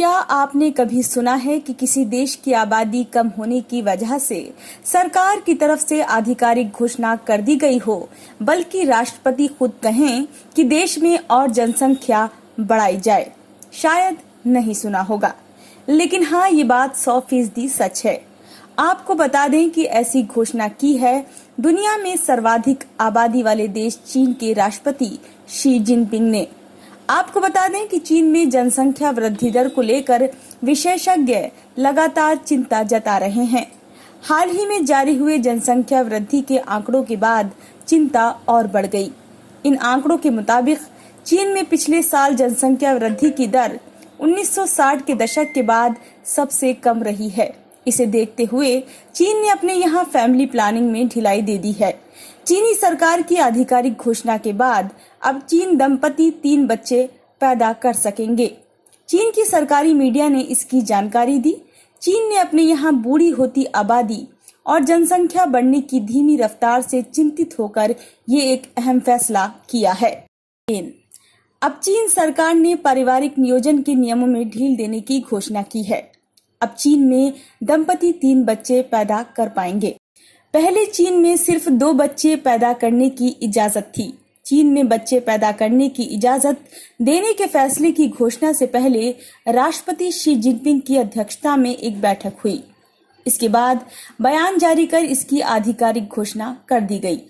क्या आपने कभी सुना है कि किसी देश की आबादी कम होने की वजह से सरकार की तरफ से आधिकारिक घोषणा कर दी गई हो, बल्कि राष्ट्रपति खुद कहें कि देश में और जनसंख्या बढ़ाई जाए? शायद नहीं सुना होगा, लेकिन हाँ, ये बात 100% सच है। आपको बता दें कि ऐसी घोषणा की है दुनिया में सर्वाधिक आबादी वाले देश चीन के राष्ट्रपति शी जिनपिंग ने। आपको बता दें कि चीन में जनसंख्या वृद्धि दर को लेकर विशेषज्ञ लगातार चिंता जता रहे हैं। हाल ही में जारी हुए जनसंख्या वृद्धि के आंकड़ों के बाद चिंता और बढ़ गई। इन आंकड़ों के मुताबिक चीन में पिछले साल जनसंख्या वृद्धि की दर 1960 के दशक के बाद सबसे कम रही है। इसे देखते हुए चीन ने अपने यहाँ फैमिली प्लानिंग में ढिलाई दे दी है। चीनी सरकार की आधिकारिक घोषणा के बाद अब चीन दंपति 3 बच्चे पैदा कर सकेंगे। चीन की सरकारी मीडिया ने इसकी जानकारी दी। चीन ने अपने यहाँ बूढ़ी होती आबादी और जनसंख्या बढ़ने की धीमी रफ्तार से चिंतित होकर ये एक अहम फैसला किया है। अब चीन सरकार ने पारिवारिक नियोजन के नियमों में ढील देने की घोषणा की है। अब चीन में दंपति 3 बच्चे पैदा कर पाएंगे। पहले चीन में सिर्फ 2 बच्चे पैदा करने की इजाजत थी। चीन में बच्चे पैदा करने की इजाजत देने के फैसले की घोषणा से पहले राष्ट्रपति शी जिनपिंग की अध्यक्षता में एक बैठक हुई। इसके बाद बयान जारी कर इसकी आधिकारिक घोषणा कर दी गई।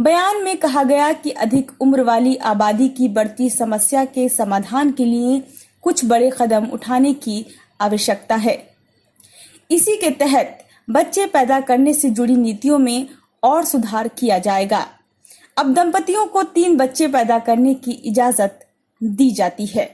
बयान में कहा गया कि अधिक उम्र वाली आबादी की बढ़ती समस्या के समाधान के लिए कुछ बड़े कदम उठाने की आवश्यकता है। इसी के तहत बच्चे पैदा करने से जुड़ी नीतियों में और सुधार किया जाएगा। अब दंपतियों को 3 बच्चे पैदा करने की इजाजत दी जाती है।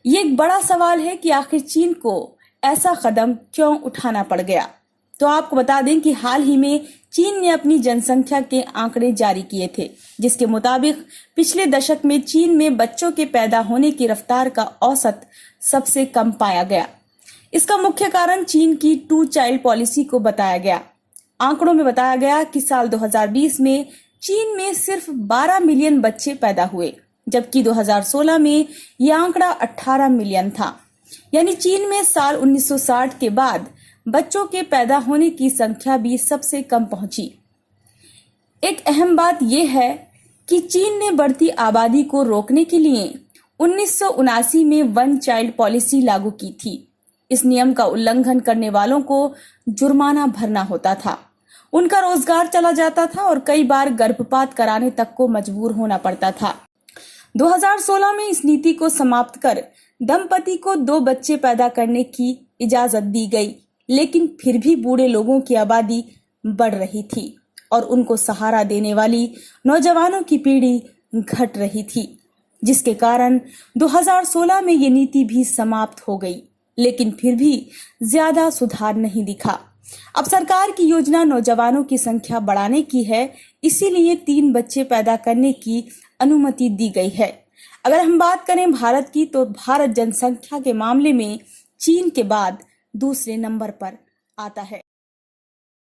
ये एक बड़ा सवाल है कि आखिर चीन को ऐसा कदम क्यों उठाना पड़ गया। तो आपको बता दें कि हाल ही में चीन ने अपनी जनसंख्या के आंकड़े जारी किए थे, जिसके मुताबिक पिछले दशक में चीन में बच्चों के पैदा होने की रफ्तार का औसत सबसे कम पाया गया। इसका मुख्य कारण चीन की 2 चाइल्ड पॉलिसी को बताया गया। आंकड़ों में बताया गया कि साल 2020 में चीन में सिर्फ 12 मिलियन बच्चे पैदा हुए, जबकि 2016 में यह आंकड़ा 18 मिलियन था। यानी चीन में साल 1960 के बाद बच्चों के पैदा होने की संख्या भी सबसे कम पहुंची। एक अहम बात यह है कि चीन ने बढ़ती आबादी को रोकने के लिए 1979 में 1 चाइल्ड पॉलिसी लागू की थी। इस नियम का उल्लंघन करने वालों को जुर्माना भरना होता था, उनका रोजगार चला जाता था और कई बार गर्भपात कराने तक को मजबूर होना पड़ता था। 2016 में इस नीति को समाप्त कर दंपति को 2 बच्चे पैदा करने की इजाजत दी गई, लेकिन फिर भी बूढ़े लोगों की आबादी बढ़ रही थी और उनको सहारा देने वाली नौजवानों की पीढ़ी घट रही थी, जिसके कारण 2016 में ये नीति भी समाप्त हो गई, लेकिन फिर भी ज्यादा सुधार नहीं दिखा। अब सरकार की योजना नौजवानों की संख्या बढ़ाने की है, इसीलिए 3 बच्चे पैदा करने की अनुमति दी गई है। अगर हम बात करें भारत की, तो भारत जनसंख्या के मामले में चीन के बाद दूसरे नंबर पर आता है।